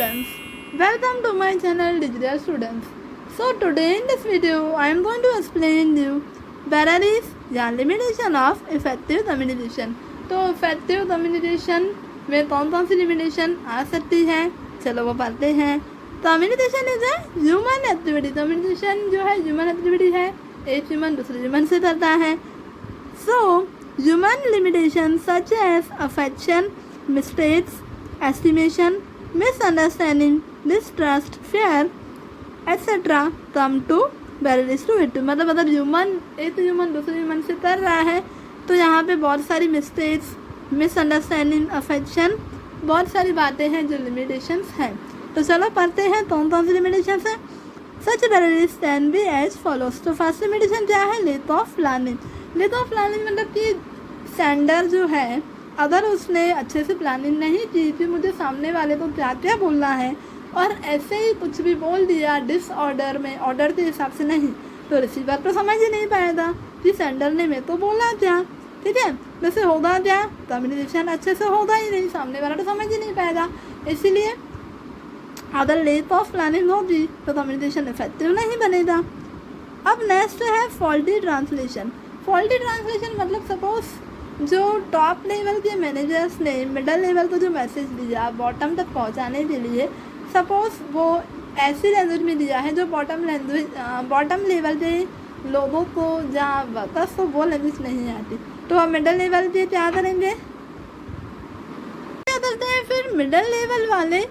students, welcome to my channel Digital Students. So today in this video I am going to explain you barriers या limitation of effective communication. तो effective communication में कौन कौन सी limitation आ सकती है, चलो वो पढ़ते हैं. Communication is a human activity. Communication जो है ह्यूमन एक्टिविटी है, एक ह्यूमन दूसरे ह्यूमन से करता है. So human limitation such as affection, mistakes, estimation, misunderstanding, distrust, fear etcetera come to barriers to it. मतलब अगर ह्यूमन एक ह्यूमन दूसरे ह्यूमन से कर रहा है तो यहाँ पे बहुत सारी मिस्टेक्स, मिसअंडरस्टैंडिंग, अफेक्शन, बहुत सारी बातें हैं जो लिमिटेशंस हैं. तो चलो पढ़ते हैं कौन कौन सी लिमिटेशंस हैं. Such barriers can be as follows. तो फर्स्ट लिमिटेशन क्या है, lack of planning. Lack of planning मतलब कि सेंडर जो है अगर उसने अच्छे से प्लानिंग नहीं की कि मुझे सामने वाले को क्या क्या बोलना है और ऐसे ही कुछ भी बोल दिया डिसऑर्डर में, ऑर्डर के हिसाब से नहीं, तो रिसीवर तो समझ ही नहीं पाएगा कि सेंडर ने मैं तो बोला क्या. ठीक है, वैसे होगा क्या, कम्युनिकेशन अच्छे से होगा ही नहीं, सामने वाला तो समझ ही नहीं पाएगा. इसीलिए अगर लेक ऑफ प्लानिंग होगी तो कम्युनिकेशन इफेक्टिव नहीं बनेगा. अब नेक्स्ट है फॉल्टी ट्रांसलेशन. फॉल्टी ट्रांसलेशन मतलब सपोज जो टॉप लेवल के मैनेजर्स ने मिडल लेवल को जो मैसेज दिया बॉटम तक पहुंचाने के लिए, सपोज वो ऐसी लैंग्वेज में दिया है जो बॉटम लेवल के लोगों को जहाँ वर्कर्स को वो लैंग्वेज नहीं आती, तो हम मिडल लेवल के क्या करेंगे, क्या करते हैं फिर मिडल लेवल वाले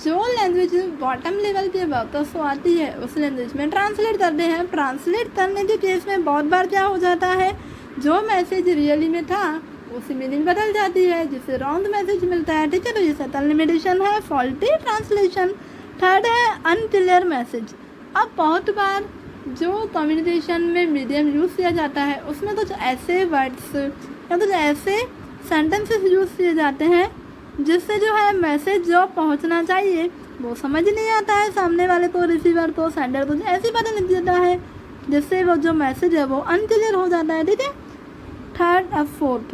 जो लैंग्वेज बॉटम लेवल के वर्कर्स को आती है उस लैंग्वेज में ट्रांसलेट करते हैं. ट्रांसलेट करने के केस में बहुत बार क्या हो जाता है, जो मैसेज रियली में था उसकी मीनिंग बदल जाती है, जिससे रॉन्ग मैसेज मिलता है. ठीक है, तो ये सेकंड लिमिटेशन है फॉल्टी ट्रांसलेशन. थर्ड है अनक्लियर मैसेज. अब बहुत बार जो कम्युनिकेशन में मीडियम यूज़ किया जाता है उसमें कुछ ऐसे वर्ड्स या कुछ ऐसे सेंटेंसेस यूज़ किए जाते हैं जिससे जो है मैसेज जो पहुंचना चाहिए वो समझ नहीं आता है सामने वाले को, रिसीवर को, सेंडर को. ऐसी बातें लिख देता है जिससे वो जो मैसेज है वो अनक्लियर हो जाता है. ठीक है, थर्ड और फोर्थ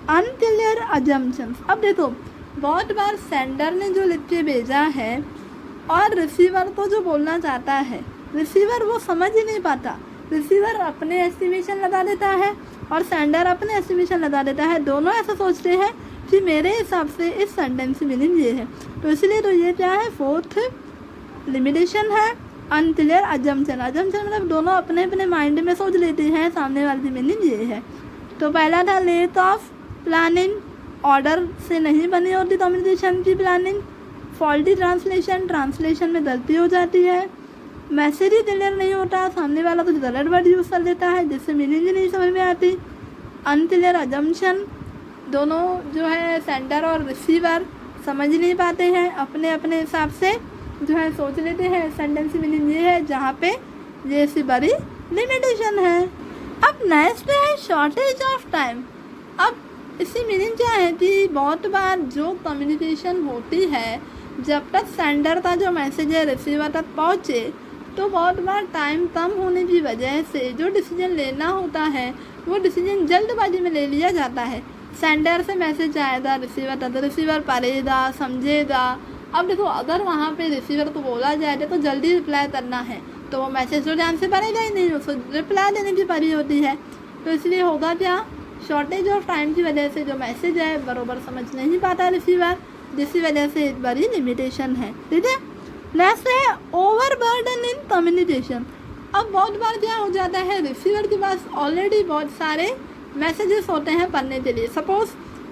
अनक्लियर अजम्पशंस. अब देखो बहुत बार सेंडर ने जो लिख के भेजा है और रिसीवर को जो बोलना चाहता है, रिसीवर वो समझ ही नहीं पाता. रिसीवर अपने एस्टिमेशन लगा देता है और सेंडर अपने एस्टिमेशन लगा देता है. दोनों ऐसा सोचते हैं कि मेरे हिसाब से इस सेंटेंस की मीनिंग ये है. तो इसलिए तो ये क्या है, फोर्थ लिमिटेशन है अनक्लियर अजम्पशन. अजम्पशन मतलब दोनों अपने अपने माइंड में सोच लेते हैं सामने वाले की मीनिंग ये है. तो पहला था लेक ऑफ प्लानिंग, ऑर्डर से नहीं बनी होती कम्युनिकेशन की प्लानिंग. फॉल्टी ट्रांसलेशन, ट्रांसलेशन में गलती हो जाती है. मैसेज ही क्लियर नहीं होता, सामने वाला कुछ गलत वर्ड यूज़ कर देता है जिससे मीनिंग ही नहीं समझ में आती. अनक्लियर अजम्पशन, दोनों जो है सेंडर और रिसीवर समझ नहीं पाते हैं, अपने अपने हिसाब से जो है सोच लेते हैं सेंटेंस की मीनिंग ये है, जहाँ पे ये सी बड़ी लिमिटेशन है. अब नेक्स्ट है शॉर्टेज ऑफ टाइम. अब इसकी मीनिंग क्या है कि बहुत बार जो कम्युनिकेशन होती है जब तक सेंडर का जो मैसेज है रिसीवर तक पहुँचे तो बहुत बार टाइम कम होने की वजह से जो डिसीजन लेना होता है वो डिसीजन जल्दबाजी में ले लिया जाता है. सेंडर से मैसेज आएगा रिसीवर तक, रिसीवर पढ़ेगा, समझेगा. अब देखो अगर वहाँ पे रिसीवर को बोला जाए तो जल्दी रिप्लाई करना है तो वो मैसेज तो ध्यान से पढ़ेगा ही नहीं, उसको रिप्लाई देने की पड़ी होती है. तो इसलिए होगा क्या, शॉर्टेज ऑफ टाइम की वजह से जो मैसेज है बरोबर समझ नहीं पाता रिसीवर, जिसकी वजह से एक बड़ी लिमिटेशन है. ठीक है, नेक्स्ट है ओवरबर्डन इन कम्युनिकेशन. अब बहुत बार क्या हो जाता है, रिसीवर के पास ऑलरेडी बहुत सारे मैसेजेस होते हैं पढ़ने के लिए. सपोज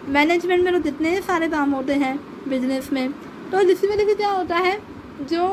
मैनेजमेंट में तो जितने सारे काम होते हैं बिजनेस में, तो जिसकी वजह से क्या होता है जो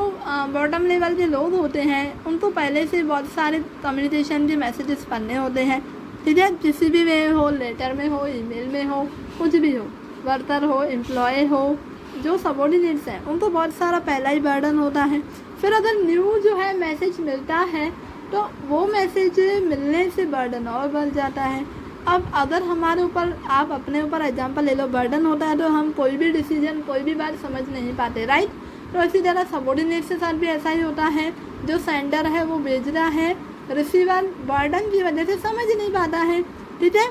बॉटम लेवल के लोग होते हैं उनको पहले से बहुत सारे कम्युनिकेशन के मैसेजेस पढ़ने होते हैं. ठीक है, किसी भी वे हो, लेटर में हो, ईमेल में हो, कुछ भी हो, वर्कर हो, एम्प्लॉय हो, जो सबॉर्डिनेट्स हैं उनको बहुत सारा पहला ही बर्डन होता है. फिर अगर न्यू जो है मैसेज मिलता है तो वो मैसेज मिलने से बर्डन और बढ़ जाता है. अब अगर हमारे ऊपर, आप अपने ऊपर एग्जांपल ले लो, बर्डन होता है तो हम कोई भी डिसीजन, कोई भी बात समझ नहीं पाते, राइट. तो इसी तरह सबॉर्डिनेट के साथ भी ऐसा ही होता है. जो सेंडर है वो भेज रहा है, रिसीवर बर्डन की वजह से समझ नहीं पाता है. ठीक है,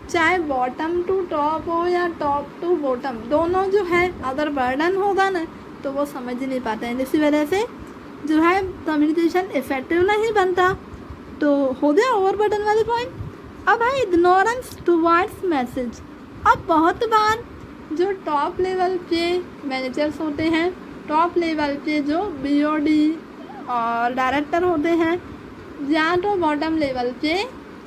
चाहे बॉटम टू टॉप हो या टॉप टू बॉटम, दोनों जो है अगर बर्डन होगा ना तो वो समझ ही नहीं पाते हैं, इसी वजह से जो है कम्युनिकेशन इफेक्टिव नहीं बनता। तो हो गया ओवर बर्डन वाली पॉइंट। अब है इग्नोरेंस टुवर्ड्स मैसेज। अब बहुत बार जो टॉप लेवल पे मैनेजर्स होते हैं, टॉप लेवल पे जो BOD और डायरेक्टर होते हैं, या तो बॉटम लेवल पे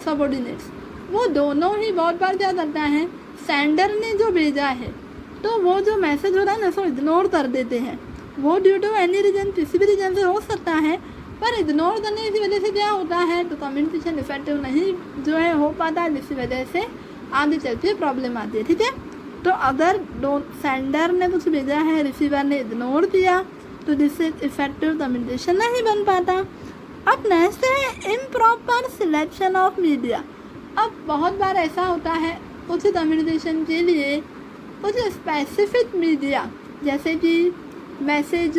सबऑर्डिनेट्स, वो दोनों ही बहुत बार क्या करता है, सेंडर ने जो भेजा है तो वो जो मैसेज हो रहा है ना उसको इग्नोर कर देते हैं। वो ड्यू टू एनी रीज़न, किसी भी रीज़न से हो सकता है, पर इग्नोर करने की वजह से क्या होता है, तो कम्युनिकेशन इफेक्टिव नहीं जो है हो पाता, जिसकी वजह से आगे चलती प्रॉब्लम आती है। ठीक है, तो अगर सेंडर ने कुछ भेजा है, रिसीवर ने इग्नोर किया, तो जिससे इफेक्टिव कम्युनिकेशन नहीं बन पाता। अब नेक्स्ट है इम्प्रॉपर सिलेक्शन ऑफ मीडिया। अब बहुत बार ऐसा होता है कुछ कम्युनिकेशन के लिए कुछ स्पेसिफिक मीडिया, जैसे कि मैसेज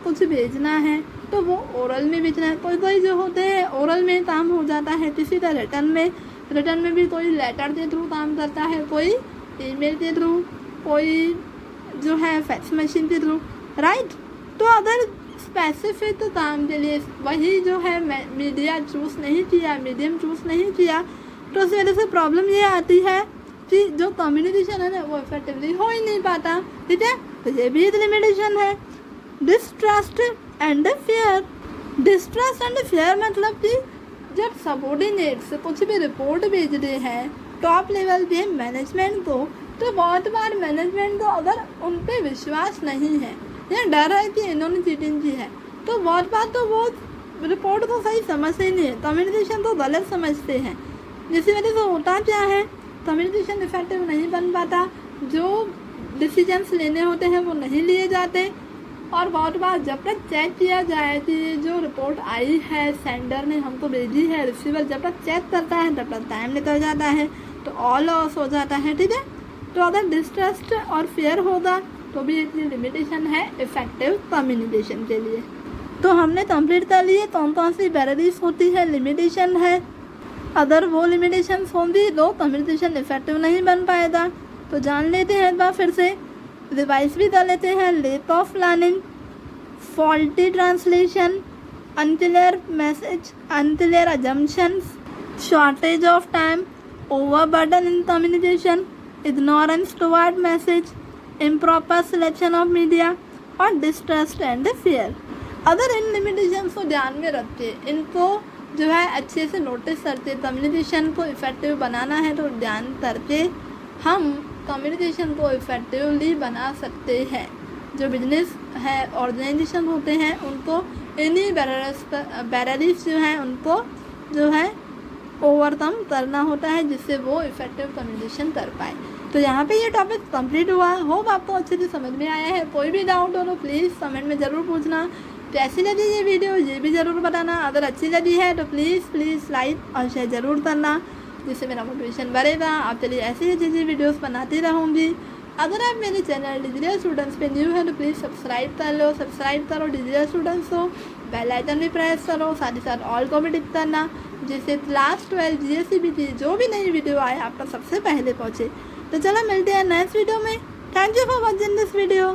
कुछ भेजना है तो वो ओरल में भेजना है। कोई जो होते हैं ओरल में काम हो जाता है, किसी का रिटर्न में भी कोई लेटर के थ्रू काम करता है, कोई ईमेल के थ्रू, कोई जो है फैक्स मशीन के थ्रू, राइट। तो अगर स्पेसिफिक काम के लिए वही जो है मीडिया चूज़ नहीं किया, मीडियम चूज़ नहीं किया, तो उस वजह से प्रॉब्लम ये आती है कि जो कम्युनिकेशन है ना वो इफेक्टिवली हो ही नहीं पाता। ठीक है, तो ये भी एक लिमिटेशन है। Distrust and fear. Distrust and fear मतलब कि जब सबऑर्डिनेट्स कुछ भी रिपोर्ट भेज रहे हैं टॉप लेवल पे मैनेजमेंट को, तो बहुत बार मैनेजमेंट को अगर उन पर विश्वास नहीं है या डर है कि इन्होंने चीटिंग की है, तो बहुत बार तो वो रिपोर्ट तो सही समझते ही नहीं है, कम्युनिकेशन तो गलत समझते हैं। जिसकी वजह से होता क्या है, कम्युनिकेशन इफेक्टिव नहीं बन पाता, जो डिसीजंस लेने होते हैं वो नहीं लिए जाते। और बहुत बार जब तक चेक किया जाए कि जो रिपोर्ट आई है सेंडर ने हमको भेजी है, रिसीवर जब तक चेक करता है तब तक टाइम निकल जाता है, तो ऑल लॉस हो जाता है। ठीक है, तो अगर डिस्ट्रस्ट और फेयर होगा तो भी इतनी लिमिटेशन है इफेक्टिव कम्युनिकेशन के लिए। तो हमने कंप्लीट कर लिए कौन कौन सी बैरियर्स होती है, लिमिटेशन है। अगर वो लिमिटेशन होंगी तो कम्युनिकेशन इफेक्टिव नहीं बन पाएगा। तो जान लेते हैं एक बार फिर से, रिवाइज भी कर लेते हैं। Lack of learning, faulty translation, unclear message, unclear assumptions, shortage of time, overburden in communication, ignorance toward message, improper selection of media और डिस्ट्रस्ट एंड फियर। अगर इन लिमिटेशंस को ध्यान में रख के इनको जो है अच्छे से नोटिस करते, कम्युनिकेशन को इफेक्टिव बनाना है तो ध्यान करके हम कम्युनिकेशन को इफेक्टिवली बना सकते हैं। जो बिजनेस है ऑर्गेनाइजेशन होते हैं उनको इन्हीं बैरियर्स जो हैं उनको जो है ओवरकम करना होता है, जिससे वो इफेक्टिव कम्युनिकेशन कर पाए। तो यहाँ पे ये टॉपिक कंप्लीट हुआ। होप आपको अच्छे से समझ में आया है। कोई भी डाउट हो तो प्लीज़ कमेंट में ज़रूर पूछना। कैसी लगी ये वीडियो ये भी ज़रूर बताना। अगर अच्छी लगी है तो प्लीज़ लाइक और शेयर ज़रूर करना, जिससे मेरा मोटिवेशन बढ़ेगा। आप चलिए ऐसी ही चीज़ें वीडियोस बनाती रहूँगी। अगर आप मेरे चैनल डिजिटल स्टूडेंट्स पे न्यू है तो प्लीज़ सब्सक्राइब कर लो, सब्सक्राइब करो डिजिटल स्टूडेंट्स को, बेल आइकन भी प्रेस करो, साथ ही साथ ऑल को भी टिक करना, जिससे क्लास 12 GSCBT जो भी नई वीडियो आए आपका सबसे पहले पहुँचे। तो चलो मिलते हैं नेक्स्ट वीडियो में। Thank you for watching this video.